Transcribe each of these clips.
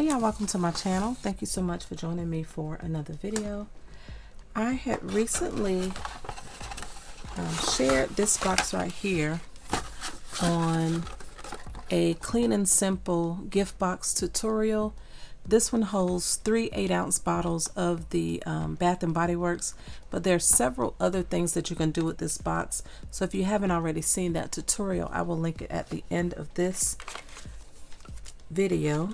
Hey y'all, welcome to my channel. Thank you so much for joining me for another video. I had recently shared this box right here on a clean and simple gift box tutorial. This one holds 3 8-ounce bottles of the Bath and Body Works, but there are several other things that you can do with this box. So if you haven't already seen that tutorial, I will link it at the end of this video.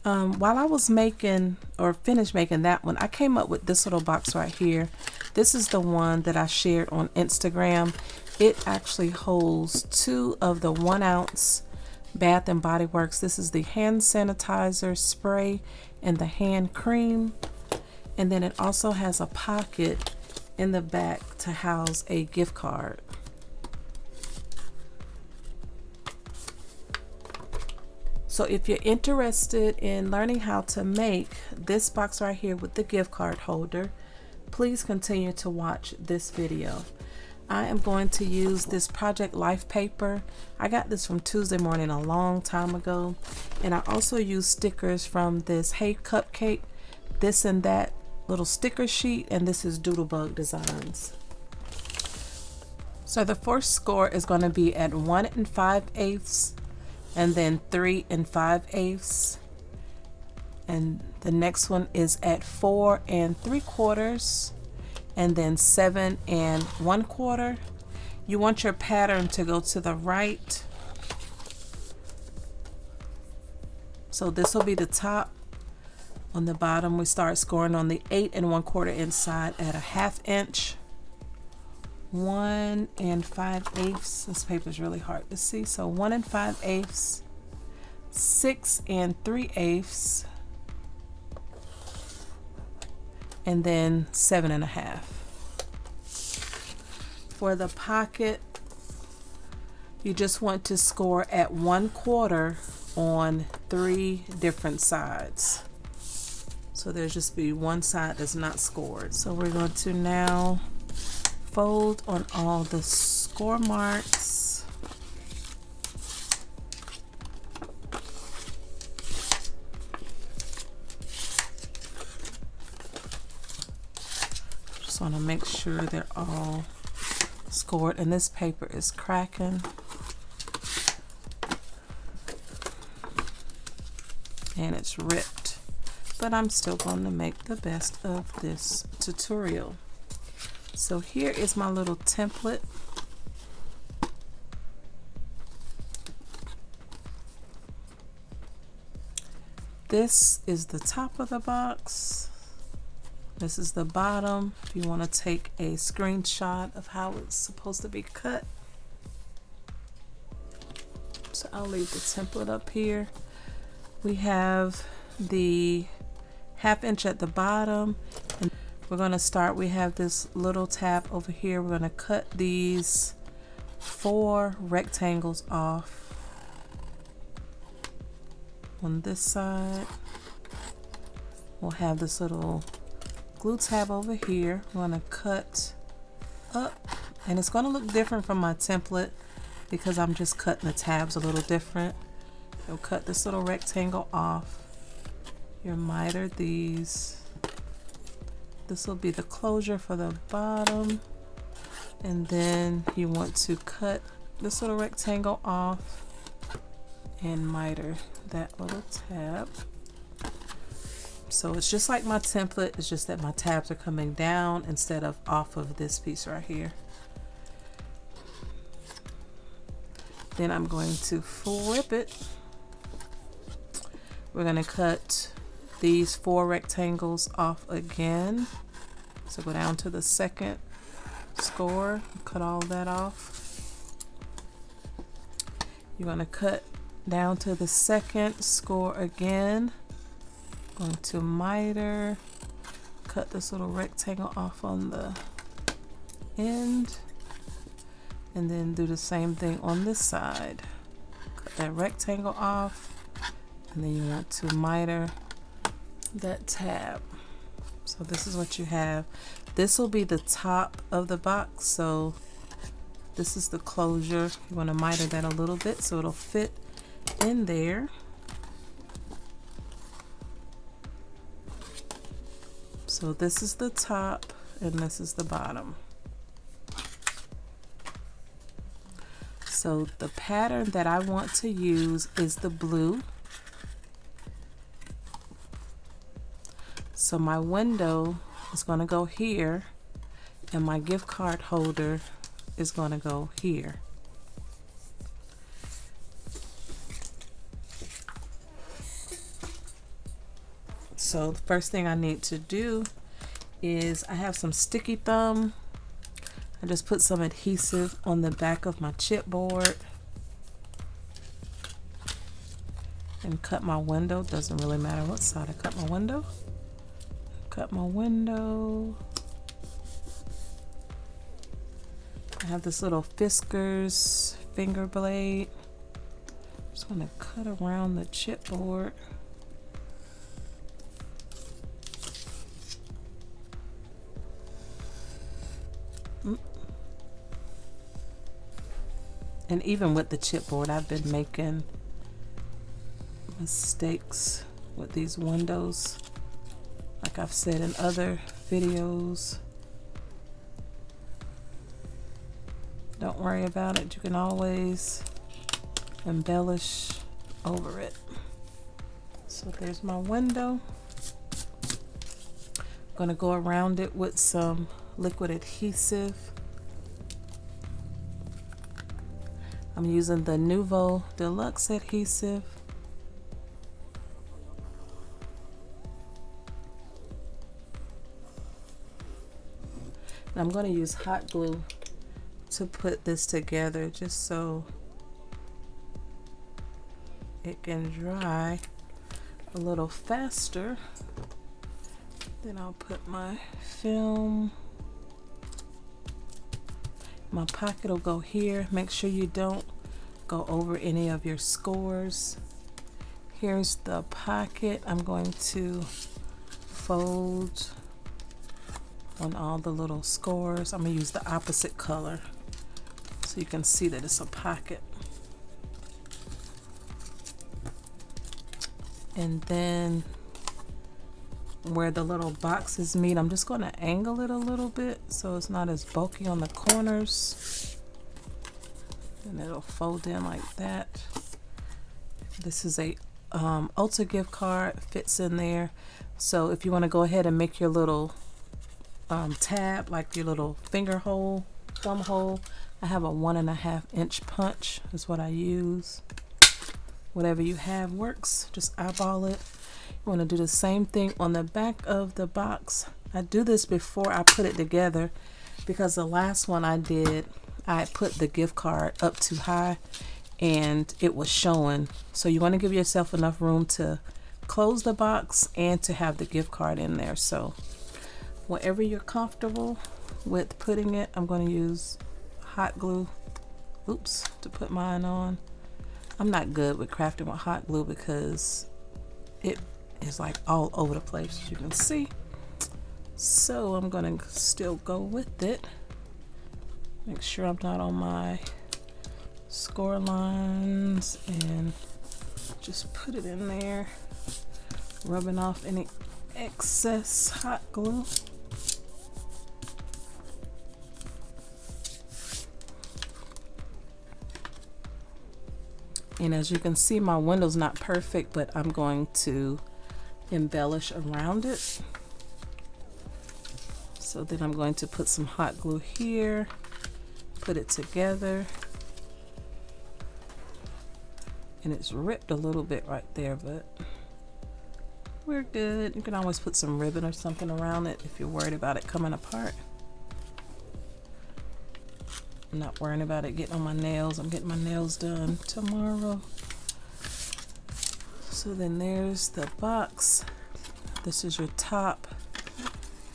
While I was making or finished making that one, I came up with this little box right here. This is the one that I shared on Instagram. It actually holds 2 of the 1-ounce Bath and Body Works. This is the hand sanitizer spray and the hand cream. And then it also has a pocket in the back to house a gift card. So if you're interested in learning how to make this box right here with the gift card holder, please continue to watch this video. I am going to use this Project Life paper. I got this from Tuesday Morning a long time ago. And I also use stickers from this Hey Cupcake, this and that little sticker sheet, and this is Doodlebug Designs. So the first score is going to be at 1 5/8. And then 3 5/8, and the next one is at 4 3/4, and then 7 1/4. You want your pattern to go to the right, so this will be the top. On the bottom, we start scoring on the 8 1/4 inside at a 1/2 inch. 1 5/8. This paper is really hard to see. So 1 5/8, 6 3/8, and then 7 1/2. For the pocket, you just want to score at 1/4 on 3 different sides. So there's just be one side that's not scored. So we're going to now fold on all the score marks. Just want to make sure they're all scored, and this paper is cracking. And it's ripped, but I'm still going to make the best of this tutorial. So here is my little template. This is the top of the box. This is the bottom. If you want to take a screenshot of how it's supposed to be cut. So I'll leave the template up here. We have the 1/2 inch at the bottom. And we're going to start, we have this little tab over here. We're going to cut these 4 rectangles off on this side. We'll have this little glue tab over here. We're going to cut up, and it's going to look different from my template because I'm just cutting the tabs a little different. You'll cut this little rectangle off. You'll miter these. This will be the closure for the bottom, and then you want to cut this little rectangle off and miter that little tab. So it's just like my template, it's just that my tabs are coming down instead of off of this piece right here. Then I'm going to flip it. We're going to cut these 4 rectangles off again. So go down to the second score, cut all that off. You're going to cut down to the second score again. Going to miter, cut this little rectangle off on the end, and then do the same thing on this side. Cut that rectangle off, and then you want to miter that tab. So this is what you have. This will be the top of the box, so this is the closure. You want to miter that a little bit so it'll fit in there. So this is the top and this is the bottom. So the pattern that I want to use is the blue. So my window is going to go here and my gift card holder is going to go here. So the first thing I need to do is I have some sticky thumb. I just put some adhesive on the back of my chipboard and cut my window. Doesn't really matter what side I cut my window. Cut my window. I have this little Fiskars finger blade. Just want to cut around the chipboard. And even with the chipboard, I've been making mistakes with these windows, like I've said in other videos. Don't worry about it. You can always embellish over it. So there's my window. I'm going to go around it with some liquid adhesive. I'm using the Nouveau Deluxe adhesive. And I'm going to use hot glue to put this together just so it can dry a little faster. Then I'll put my film. My pocket will go here. Make sure you don't go over any of your scores. Here's the pocket. I'm going to fold on all the little scores. I'm going to use the opposite color so you can see that it's a pocket. And then where the little boxes meet, I'm just going to angle it a little bit so it's not as bulky on the corners, and it'll fold in like that. This is a Ulta gift card, fits in there. So if you want to go ahead and make your little tab, like your little finger hole, thumb hole, I have a 1.5 inch punch is what I use. Whatever you have works, just eyeball it. You want to do the same thing on the back of the box. I do this before I put it together because the last one I did, I put the gift card up too high and it was showing. So you want to give yourself enough room to close the box and to have the gift card in there. So wherever you're comfortable with putting it, I'm going to use hot glue, to put mine on. I'm not good with crafting with hot glue because it is like all over the place, as you can see. So I'm gonna still go with it. Make sure I'm not on my score lines and just put it in there, rubbing off any excess hot glue. And as you can see, my window's not perfect, but I'm going to embellish around it. So then I'm going to put some hot glue here, put it together. And it's ripped a little bit right there, but we're good. You can always put some ribbon or something around it if you're worried about it coming apart. I'm not worrying about it getting on my nails. I'm getting my nails done tomorrow. So then there's the box. This is your top.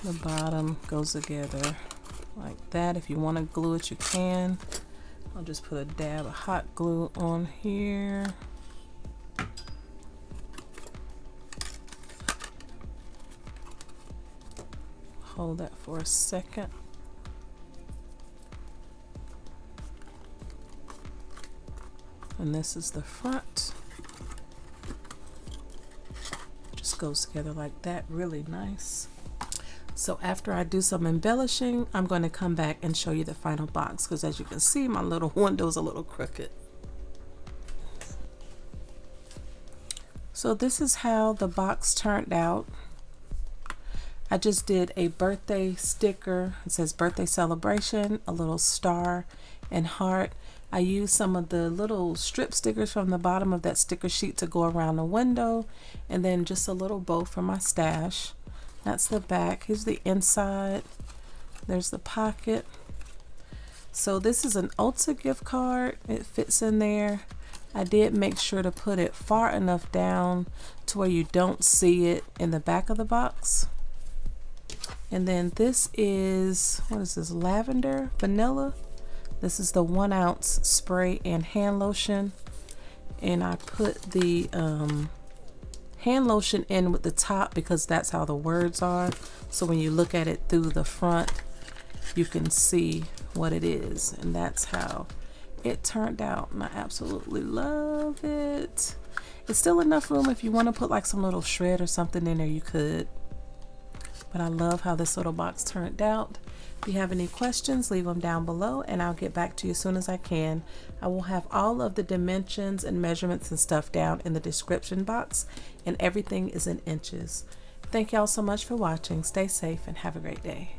The bottom goes together like that. If you want to glue it, you can. I'll just put a dab of hot glue on here. Hold that for a second. And this is the front. Just goes together like that, really nice. So after I do some embellishing, I'm going to come back and show you the final box, because as you can see, my little window's a little crooked. So this is how the box turned out. I just did a birthday sticker. It says birthday celebration, a little star and heart. I used some of the little strip stickers from the bottom of that sticker sheet to go around the window, and then just a little bow for my stash. That's the back. Here's the inside. There's the pocket. So this is an Ulta gift card. It fits in there. I did make sure to put it far enough down to where you don't see it in the back of the box. And then this is, what is this, lavender, vanilla? This is the 1 ounce spray and hand lotion. And I put the hand lotion in with the top because that's how the words are. So when you look at it through the front, you can see what it is. And that's how it turned out, and I absolutely love it. It's still enough room if you want to put like some little shred or something in there, you could. But I love how this little box turned out. If you have any questions, leave them down below and I'll get back to you as soon as I can. I will have all of the dimensions and measurements and stuff down in the description box, and everything is in inches. Thank y'all so much for watching. Stay safe and have a great day.